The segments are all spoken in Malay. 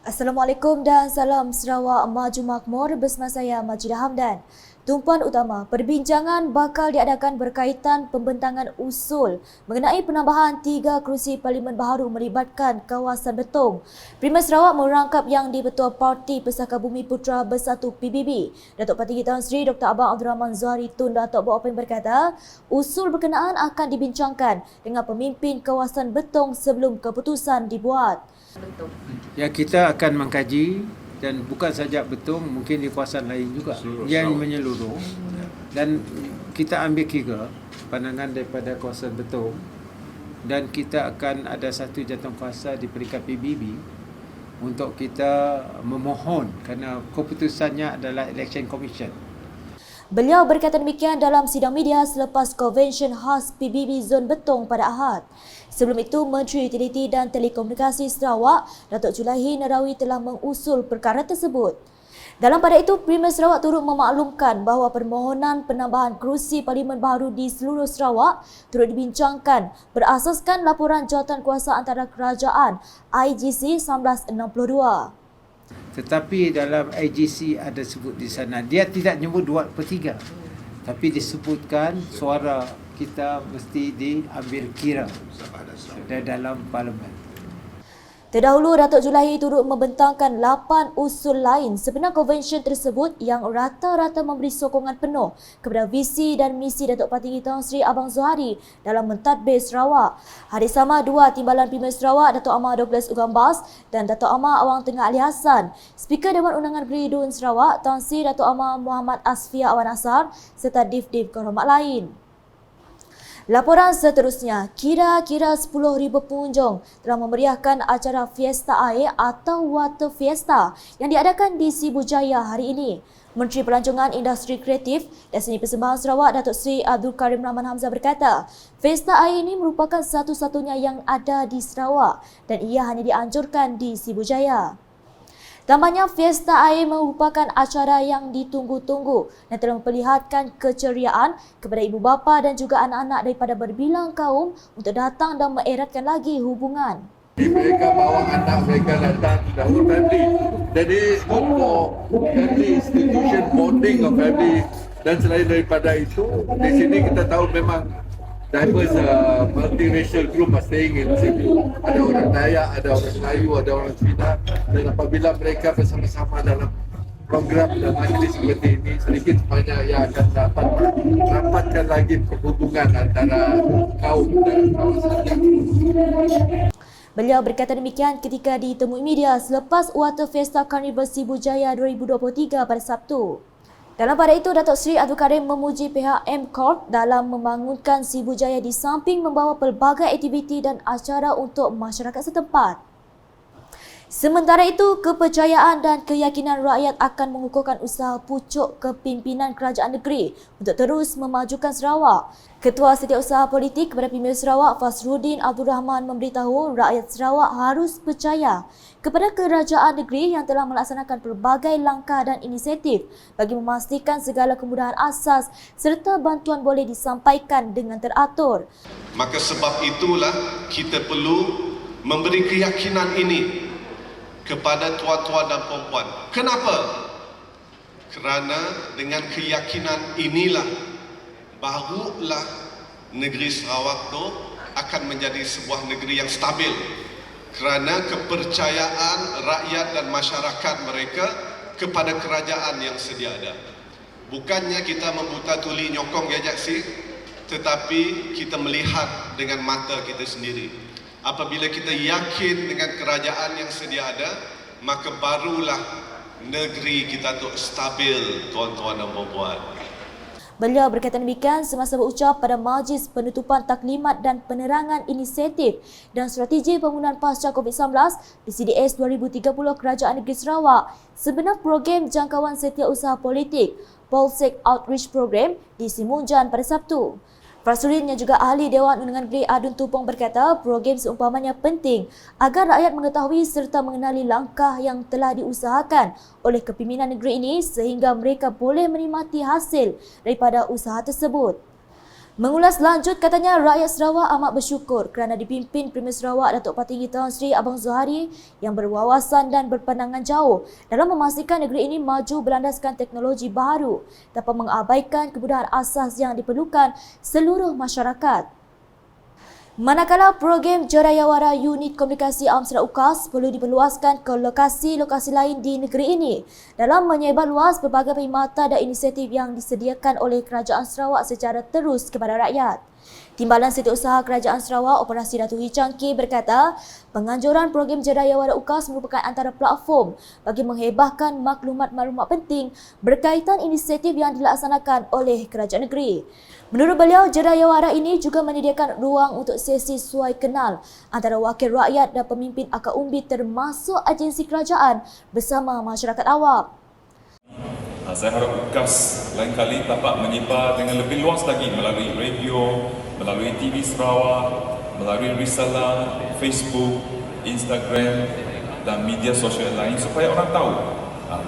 Assalamualaikum dan salam Sarawak Maju Makmur bersama saya Majidah Hamdan. Tumpuan utama perbincangan bakal diadakan berkaitan pembentangan usul mengenai penambahan 3 kerusi Parlimen baharu melibatkan kawasan Betong. Primer Sarawak merangkap Yang di-Ketua Parti Pesaka Bumi Putera Bersatu PBB, Datuk Petinggi Tan Sri Dr. Abang Abdul Rahman Zuhari Tun Datuk Bopeng berkata, usul berkenaan akan dibincangkan dengan pemimpin kawasan Betong sebelum keputusan dibuat. Ya, kita akan mengkaji dan bukan saja Betong, mungkin di kawasan lain juga yang menyeluruh, dan kita ambil kira pandangan daripada kawasan Betong, dan kita akan ada satu jawatankuasa di peringkat PBB untuk kita memohon kerana keputusannya adalah Election Commission. Beliau berkata demikian dalam sidang media selepas konvensyen khas PBB Zon Betong pada Ahad. Sebelum itu, Menteri Utiliti dan Telekomunikasi Sarawak, Datuk Julaihi Narawi telah mengusul perkara tersebut. Dalam pada itu, Primer Sarawak turut memaklumkan bahawa permohonan penambahan kerusi Parlimen baharu di seluruh Sarawak turut dibincangkan berasaskan laporan jawatankuasa antara kerajaan IGC 1962. Tetapi dalam IGC ada sebut di sana, dia tidak nyebut 2/3, tapi disebutkan suara kita mesti diambil kira dalam parlimen. Terdahulu, Datuk Julaihi turut membentangkan 8 usul lain sebenar konvensyen tersebut yang rata-rata memberi sokongan penuh kepada visi dan misi Datuk Petinggi Tan Sri Abang Zuhari dalam mentadbir Sarawak. Hari sama, dua timbalan Primer Sarawak, Datuk Amar Douglas Ugambas dan Datuk Amar Awang Tengah Ali Hassan, Speaker Dewan Undangan Negeri Dun Sarawak, Tan Sri Datuk Amar Muhammad Asfia Awan Asar serta div-div kehormat lain. Laporan seterusnya, kira-kira 10,000 pengunjung telah memeriahkan acara Fiesta Air atau Water Fiesta yang diadakan di Sibujaya hari ini. Menteri Pelancongan Industri Kreatif dan Seni Persembahan Sarawak, Datuk Seri Abdul Karim Rahman Hamzah berkata, Fiesta Air ini merupakan satu-satunya yang ada di Sarawak dan ia hanya dianjurkan di Sibujaya. Tambahnya, Fiesta Air merupakan acara yang ditunggu-tunggu dan telah memperlihatkan keceriaan kepada ibu bapa dan juga anak-anak daripada berbilang kaum untuk datang dan mengeratkan lagi hubungan. Mereka bawa anak mereka datang the whole family. Jadi untuk family institution bonding of family, dan selain daripada itu, di sini kita tahu memang diverse multiracial group are staying in situ. Ada orang Dayak, ada orang Melayu, ada orang Cina, dan apabila mereka bersama-sama dalam program dan majlis seperti ini, sedikit banyak yang akan dapat merapatkan lagi perhubungan antara kaum dan kawasan. Beliau berkata demikian ketika ditemui media selepas Water Fiesta Carnival Sibujaya 2023 pada Sabtu. Dalam pada itu, Datuk Seri Abdul Karim memuji pihak M-Corp dalam membangunkan Sibujaya di samping membawa pelbagai aktiviti dan acara untuk masyarakat setempat. Sementara itu, kepercayaan dan keyakinan rakyat akan mengukuhkan usaha pucuk kepimpinan kerajaan negeri untuk terus memajukan Sarawak. Ketua Setiausaha Politik kepada Primer Sarawak, Fasruddin Abdul Rahman memberitahu rakyat Sarawak harus percaya kepada kerajaan negeri yang telah melaksanakan pelbagai langkah dan inisiatif bagi memastikan segala kemudahan asas serta bantuan boleh disampaikan dengan teratur. Maka sebab itulah kita perlu memberi keyakinan ini kepada tuan-tuan dan puan-puan. Kenapa? Kerana dengan keyakinan inilah barulah negeri Sarawak itu akan menjadi sebuah negeri yang stabil. Kerana kepercayaan rakyat dan masyarakat mereka kepada kerajaan yang sedia ada. Bukannya kita membuta tuli nyokong gajak sih, tetapi kita melihat dengan mata kita sendiri. Apabila kita yakin dengan kerajaan yang sedia ada, maka barulah negeri kita tu stabil, tuan-tuan dan puan-puan. Beliau berkata demikian semasa berucap pada Majlis Penutupan Taklimat dan Penerangan Inisiatif dan Strategi Pembangunan Pasca COVID-19 PCDS 2030 Kerajaan Negeri Sarawak sebenar program jangkauan setiausaha politik Polsek Outreach Program di Simunjan pada Sabtu. Fasruddin yang juga ahli Dewan Undangan Negeri Adun Tupong berkata program seumpamanya penting agar rakyat mengetahui serta mengenali langkah yang telah diusahakan oleh kepimpinan negeri ini sehingga mereka boleh menikmati hasil daripada usaha tersebut. Mengulas lanjut, katanya rakyat Sarawak amat bersyukur kerana dipimpin Premier Sarawak Datuk Patinggi Tan Sri Abang Zohari yang berwawasan dan berpandangan jauh dalam memastikan negeri ini maju berlandaskan teknologi baru tanpa mengabaikan kemudahan asas yang diperlukan seluruh masyarakat. Manakala program Jerayawara Unit Komunikasi Awam Sarawak UKAS perlu diperluaskan ke lokasi-lokasi lain di negeri ini dalam menyebar luas berbagai perkhidmatan dan inisiatif yang disediakan oleh Kerajaan Sarawak secara terus kepada rakyat. Timbalan Setiausaha Kerajaan Sarawak Operasi Datuk Hee Chang Kee berkata, penganjuran program Jerayawara UKAS merupakan antara platform bagi menghebahkan maklumat-maklumat penting berkaitan inisiatif yang dilaksanakan oleh kerajaan negeri. Menurut beliau, Jerayawara ini juga menyediakan ruang untuk sesi suai kenal antara wakil rakyat dan pemimpin akar umbi termasuk agensi kerajaan bersama masyarakat awam. Saya harap UKAS lain kali dapat menyebar dengan lebih luas lagi melalui radio, melalui TV Sarawak, melalui risalah, Facebook, Instagram dan media sosial lain supaya orang tahu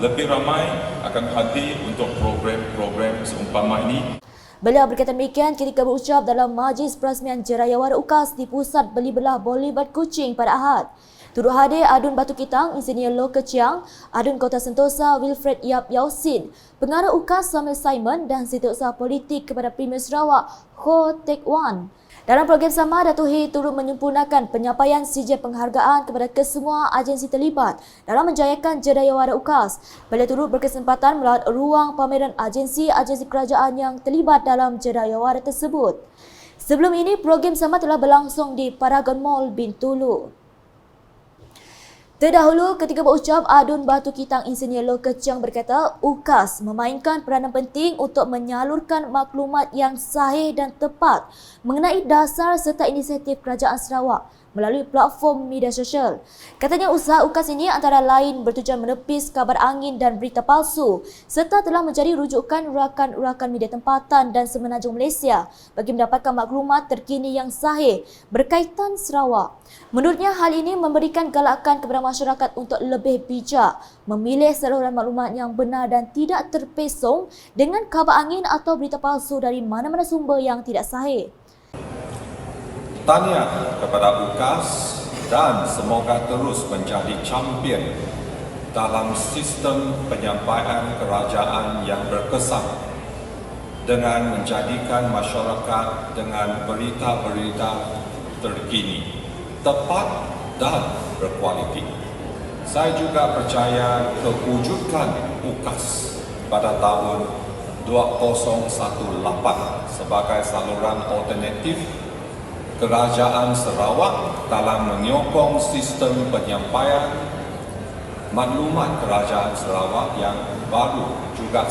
lebih ramai akan hadir untuk program-program seumpama ini. Beliau berkata demikian ketika berucap dalam majlis perasmian Jerayawara UKAS di Pusat Beli Belah Boulevard Kuching pada Ahad. Turut hadir Adun Batu Kitang, Insinyur Loh Keciang, Adun Kota Sentosa Wilfred Yap Yausin, Pengarah UKAS Samuel Simon dan Setiausaha Politik kepada Premier Sarawak Ho Teck Wan. Dalam program sama, Datuk Hee turut menyempurnakan penyampaian sijil penghargaan kepada kesemua agensi terlibat dalam menjayakan Jerayawara UKAS. Beliau turut berkesempatan melihat ruang pameran agensi-agensi kerajaan yang terlibat dalam Jerayawara tersebut. Sebelum ini, program sama telah berlangsung di Paragon Mall Bintulu. Terdahulu, ketika berucap, Adun Batu Kitang Insinyur Loh Keciang berkata, UKAS memainkan peranan penting untuk menyalurkan maklumat yang sahih dan tepat mengenai dasar serta inisiatif Kerajaan Sarawak melalui platform media sosial. Katanya usaha UKAS ini antara lain bertujuan menepis kabar angin dan berita palsu serta telah menjadi rujukan rakan-rakan media tempatan dan semenanjung Malaysia bagi mendapatkan maklumat terkini yang sahih berkaitan Sarawak. Menurutnya, hal ini memberikan galakan kepada masyarakat untuk lebih bijak memilih saluran maklumat yang benar dan tidak terpesong dengan kabar angin atau berita palsu dari mana-mana sumber yang tidak sahih. Tahniah kepada UKAS dan semoga terus menjadi champion dalam sistem penyampaian kerajaan yang berkesan dengan menjadikan masyarakat dengan berita-berita terkini, tepat dan berkualiti. Saya juga percaya kewujudan UKAS pada tahun 2018 sebagai saluran alternatif Kerajaan Sarawak dalam menyokong sistem penyampaian maklumat Kerajaan Sarawak yang baru juga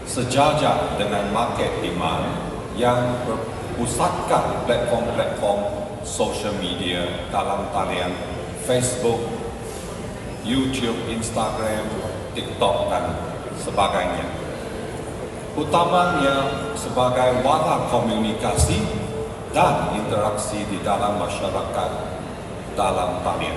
sejajar dengan market demand yang berpusatkan platform-platform social media dalam talian Facebook, YouTube, Instagram, TikTok dan sebagainya. Utamanya sebagai wadah komunikasi dan interaksi di dalam masyarakat dalam talian.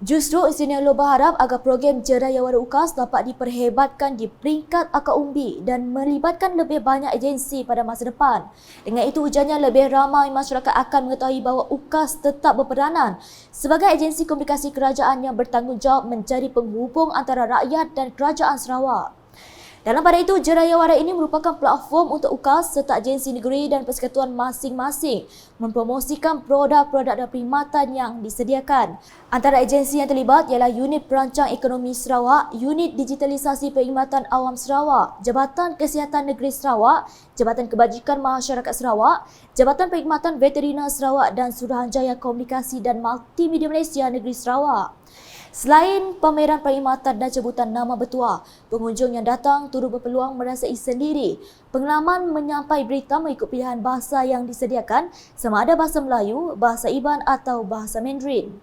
Justru Insinyur Loh berharap agar program Jerayawara UKAS dapat diperhebatkan di peringkat akar umbi dan melibatkan lebih banyak agensi pada masa depan. Dengan itu, ujarnya lebih ramai masyarakat akan mengetahui bahawa UKAS tetap berperanan sebagai agensi komunikasi kerajaan yang bertanggungjawab menjadi penghubung antara rakyat dan Kerajaan Sarawak. Dalam pada itu, Jerayawara ini merupakan platform untuk UKAS serta agensi negeri dan persekutuan masing-masing mempromosikan produk-produk dan perkhidmatan yang disediakan. Antara agensi yang terlibat ialah Unit Perancang Ekonomi Sarawak, Unit Digitalisasi Perkhidmatan Awam Sarawak, Jabatan Kesihatan Negeri Sarawak, Jabatan Kebajikan Masyarakat Sarawak, Jabatan Perkhidmatan Veteriner Sarawak dan Suruhanjaya Komunikasi dan Multimedia Malaysia Negeri Sarawak. Selain pameran perkhidmatan dan sebutan nama bertuah, pengunjung yang datang turut berpeluang merasai sendiri pengalaman menyampai berita mengikut pilihan bahasa yang disediakan, sama ada bahasa Melayu, bahasa Iban atau bahasa Mandarin.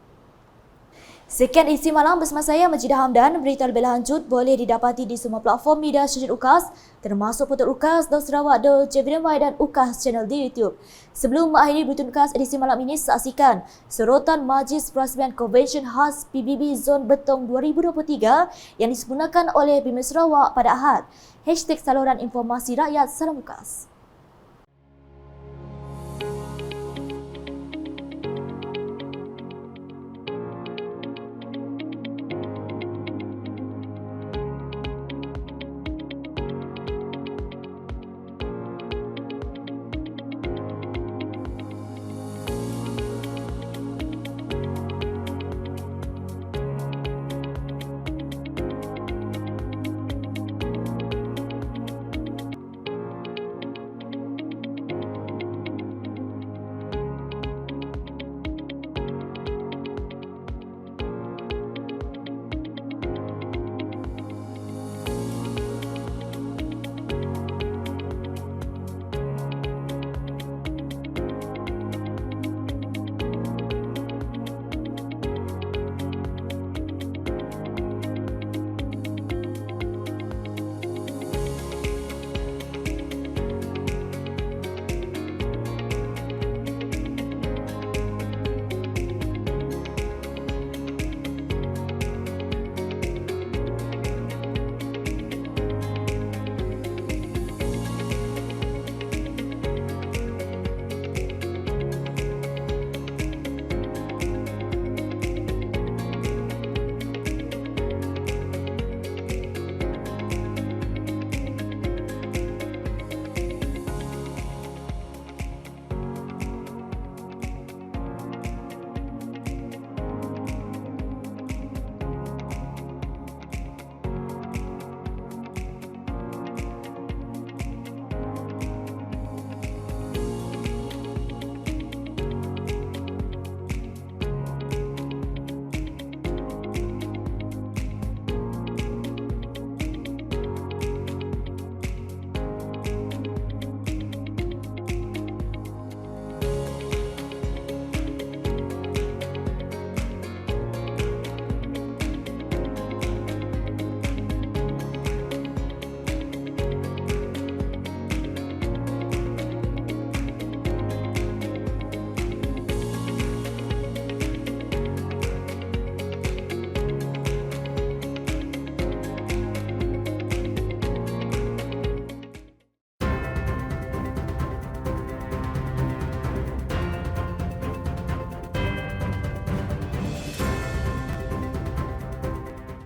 Sekian isi malam bersama saya Majidah Hamdan. Berita lebih lanjut boleh didapati di semua platform media sosial UKAS termasuk portal UKAS.Sarawak.JVDMY dan UKAS channel di YouTube. Sebelum mengakhiri berita UKAS edisi malam ini, saksikan sorotan Majlis Perasmian Convention khas PBB Zon Betong 2023 yang disempurnakan oleh Premier Sarawak pada Ahad. #Saluran Informasi Rakyat Salam UKAS.